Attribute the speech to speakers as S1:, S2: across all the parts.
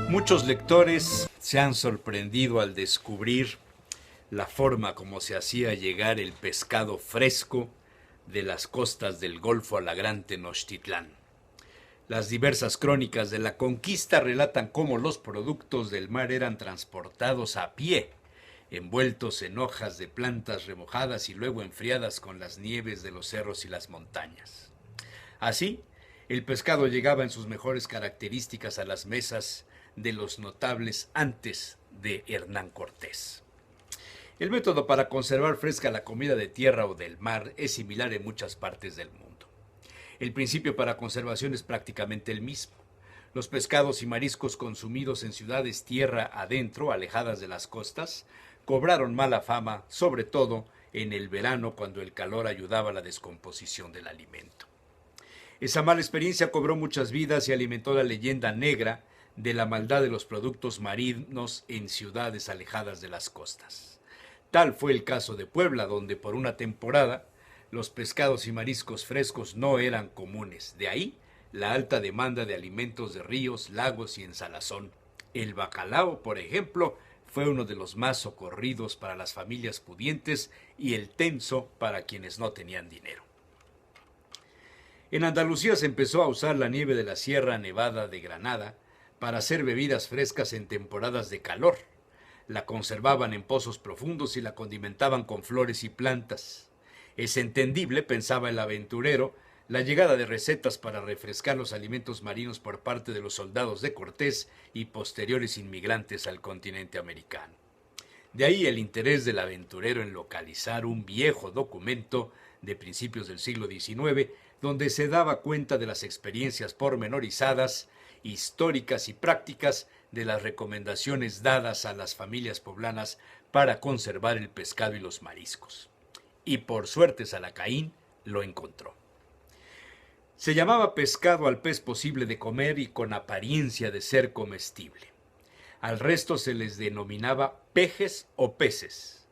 S1: Muchos lectores se han sorprendido al descubrir la forma como se hacía llegar el pescado fresco de las costas del Golfo a la Gran Tenochtitlán. Las diversas crónicas de la conquista relatan cómo los productos del mar eran transportados a pie, envueltos en hojas de plantas remojadas y luego enfriadas con las nieves de los cerros y las montañas. Así, el pescado llegaba en sus mejores características a las mesas de los notables antes de Hernán Cortés. El método para conservar fresca la comida de tierra o del mar es similar en muchas partes del mundo. El principio para conservación es prácticamente el mismo. Los pescados y mariscos consumidos en ciudades tierra adentro, alejadas de las costas, cobraron mala fama, sobre todo en el verano cuando el calor ayudaba a la descomposición del alimento. Esa mala experiencia cobró muchas vidas y alimentó la leyenda negra de la maldad de los productos marinos en ciudades alejadas de las costas. Tal fue el caso de Puebla, donde por una temporada los pescados y mariscos frescos no eran comunes. De ahí la alta demanda de alimentos de ríos, lagos y en salazón. El bacalao, por ejemplo, fue uno de los más socorridos para las familias pudientes y el tenso para quienes no tenían dinero. En Andalucía se empezó a usar la nieve de la Sierra Nevada de Granada para hacer bebidas frescas en temporadas de calor. La conservaban en pozos profundos y la condimentaban con flores y plantas. Es entendible, pensaba el aventurero, la llegada de recetas para refrescar los alimentos marinos por parte de los soldados de Cortés y posteriores inmigrantes al continente americano. De ahí el interés del aventurero en localizar un viejo documento de principios del siglo XIX, donde se daba cuenta de las experiencias pormenorizadas, históricas y prácticas de las recomendaciones dadas a las familias poblanas para conservar el pescado y los mariscos. Y por suerte Salacaín lo encontró. Se llamaba pescado al pez posible de comer y con apariencia de ser comestible. Al resto se les denominaba pejes o peces.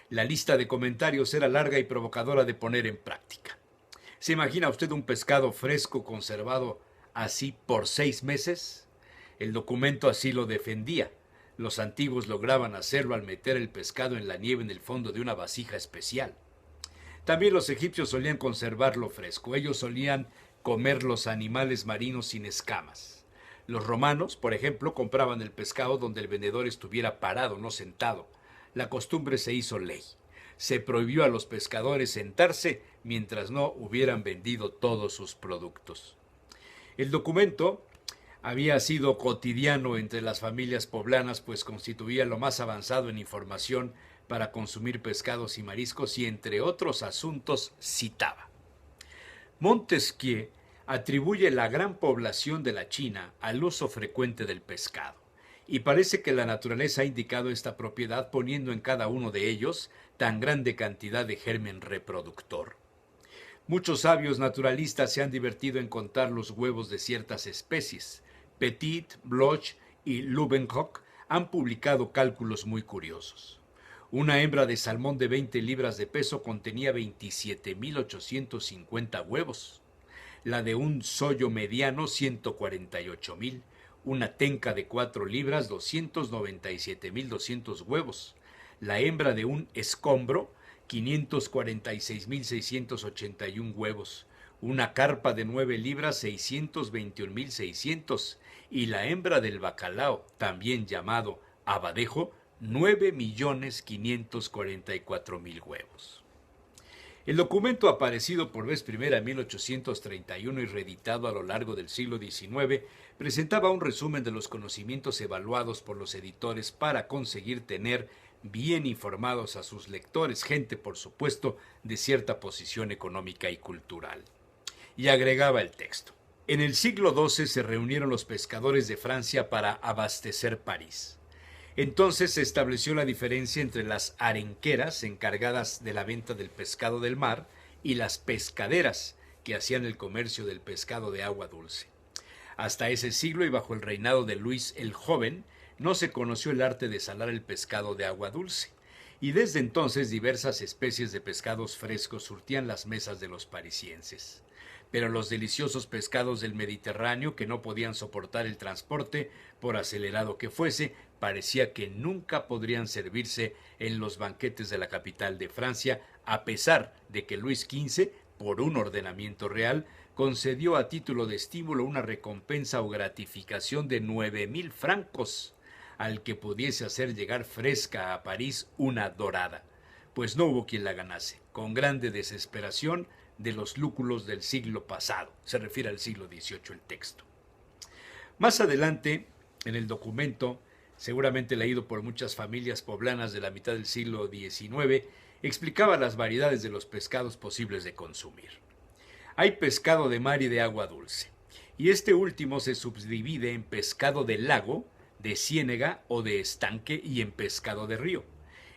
S1: La lista de comentarios era larga y provocadora de poner en práctica. ¿Se imagina usted un pescado fresco conservado así por 6 meses? El documento así lo defendía. Los antiguos lograban hacerlo al meter el pescado en la nieve en el fondo de una vasija especial. También los egipcios solían conservarlo fresco. Ellos solían comer los animales marinos sin escamas. Los romanos, por ejemplo, compraban el pescado donde el vendedor estuviera parado, no sentado. La costumbre se hizo ley. Se prohibió a los pescadores sentarse mientras no hubieran vendido todos sus productos. El documento había sido cotidiano entre las familias poblanas, pues constituía lo más avanzado en información para consumir pescados y mariscos y entre otros asuntos citaba: Montesquieu atribuye la gran población de la China al uso frecuente del pescado, y parece que la naturaleza ha indicado esta propiedad poniendo en cada uno de ellos tan grande cantidad de germen reproductor. Muchos sabios naturalistas se han divertido en contar los huevos de ciertas especies. Petit, Bloch y Leeuwenhoek han publicado cálculos muy curiosos. Una hembra de salmón de 20 libras de peso contenía 27.850 huevos. La de un sollo mediano, 148.000. Una tenca de 4 libras, 297.200 huevos. La hembra de un escombro, 546.681 huevos. Una carpa de 9 libras, 621.600. Y la hembra del bacalao, también llamado abadejo, 9.544.000 huevos. El documento, aparecido por vez primera en 1831 y reeditado a lo largo del siglo XIX, presentaba un resumen de los conocimientos evaluados por los editores para conseguir tener bien informados a sus lectores, gente, por supuesto, de cierta posición económica y cultural. Y agregaba el texto: en el siglo XII se reunieron los pescadores de Francia para abastecer París. Entonces se estableció la diferencia entre las arenqueras, encargadas de la venta del pescado del mar, y las pescaderas, que hacían el comercio del pescado de agua dulce. Hasta ese siglo y bajo el reinado de Luis el Joven, no se conoció el arte de salar el pescado de agua dulce, y desde entonces diversas especies de pescados frescos surtían las mesas de los parisienses. pero los deliciosos pescados del Mediterráneo, que no podían soportar el transporte, por acelerado que fuese, parecía que nunca podrían servirse en los banquetes de la capital de Francia, a pesar de que Luis XV, por un ordenamiento real, concedió a título de estímulo una recompensa o gratificación de 9.000 francos al que pudiese hacer llegar fresca a París una dorada, pues no hubo quien la ganase, con grande desesperación de los lúculos del siglo pasado. Se refiere al siglo XVIII el texto. Más adelante, en el documento, seguramente leído por muchas familias poblanas de la mitad del siglo XIX, explicaba las variedades de los pescados posibles de consumir. Hay pescado de mar y de agua dulce, y este último se subdivide en pescado de lago, de ciénega o de estanque y en pescado de río.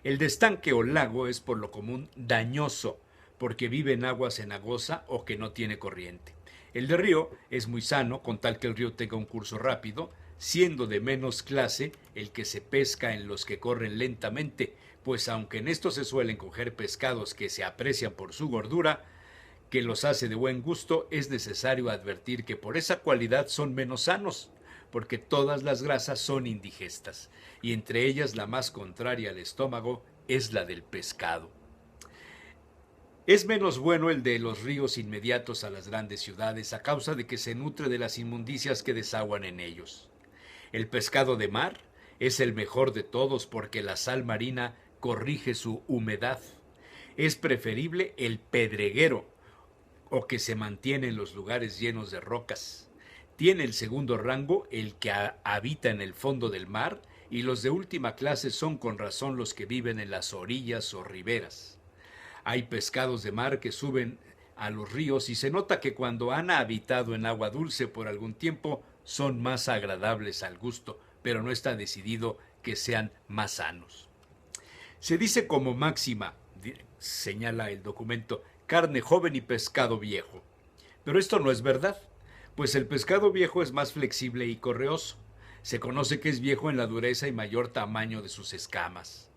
S1: El de estanque o lago es por lo común dañoso, porque vive en agua cenagosa o que no tiene corriente. El de río es muy sano, con tal que el río tenga un curso rápido, siendo de menos clase el que se pesca en los que corren lentamente, pues aunque en estos se suelen coger pescados que se aprecian por su gordura, que los hace de buen gusto, es necesario advertir que por esa cualidad son menos sanos, porque todas las grasas son indigestas, y entre ellas la más contraria al estómago es la del pescado. Es menos bueno el de los ríos inmediatos a las grandes ciudades a causa de que se nutre de las inmundicias que desaguan en ellos. El pescado de mar es el mejor de todos porque la sal marina corrige su humedad. Es preferible el pedreguero o que se mantiene en los lugares llenos de rocas. Tiene el segundo rango el que habita en el fondo del mar y los de última clase son con razón los que viven en las orillas o riberas. Hay pescados de mar que suben a los ríos y se nota que cuando han habitado en agua dulce por algún tiempo son más agradables al gusto, pero no está decidido que sean más sanos. Se dice como máxima, señala el documento, carne joven y pescado viejo. Pero esto no es verdad, pues el pescado viejo es más flexible y correoso. Se conoce que es viejo en la dureza y mayor tamaño de sus escamas.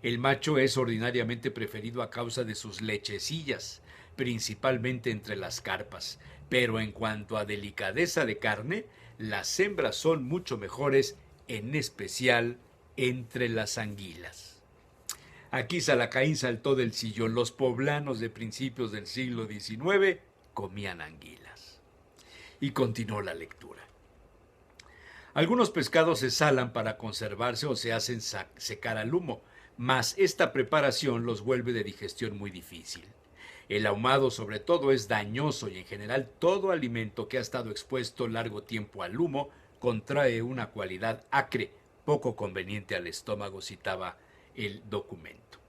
S1: El macho es ordinariamente preferido a causa de sus lechecillas, principalmente entre las carpas, pero en cuanto a delicadeza de carne, las hembras son mucho mejores, en especial entre las anguilas. Aquí Salacaín saltó del sillón. Los poblanos de principios del siglo XIX comían anguilas. Y continuó la lectura. Algunos pescados se salan para conservarse o se hacen secar al humo, mas esta preparación los vuelve de digestión muy difícil. El ahumado sobre todo es dañoso y en general todo alimento que ha estado expuesto largo tiempo al humo contrae una cualidad acre, poco conveniente al estómago, citaba el documento.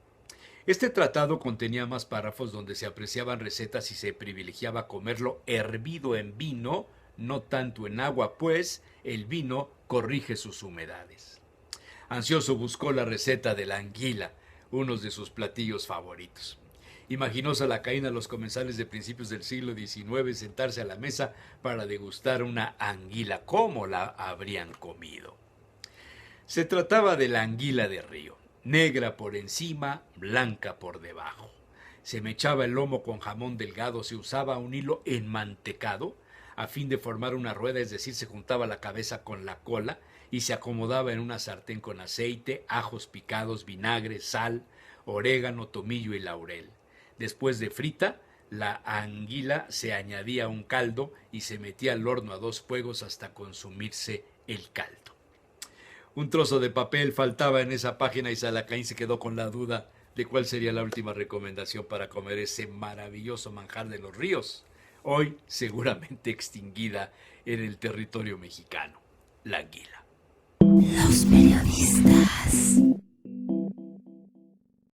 S1: Este tratado contenía más párrafos donde se apreciaban recetas y se privilegiaba comerlo hervido en vino, no tanto en agua, pues el vino corrige sus humedades. Ansioso buscó la receta de la anguila, uno de sus platillos favoritos. Imaginó Salacaín a los comensales de principios del siglo XIX sentarse a la mesa para degustar una anguila. ¿Cómo la habrían comido? Se trataba de la anguila de río, negra por encima, blanca por debajo. Se mechaba el lomo con jamón delgado, se usaba un hilo enmantecado a fin de formar una rueda, es decir, se juntaba la cabeza con la cola y se acomodaba en una sartén con aceite, ajos picados, vinagre, sal, orégano, tomillo y laurel. Después de frita, la anguila se añadía a un caldo y se metía al horno a 2 fuegos hasta consumirse el caldo. Un trozo de papel faltaba en esa página y Salacaín se quedó con la duda de cuál sería la última recomendación para comer ese maravilloso manjar de los ríos, hoy seguramente extinguida en el territorio mexicano, la anguila.
S2: Los periodistas.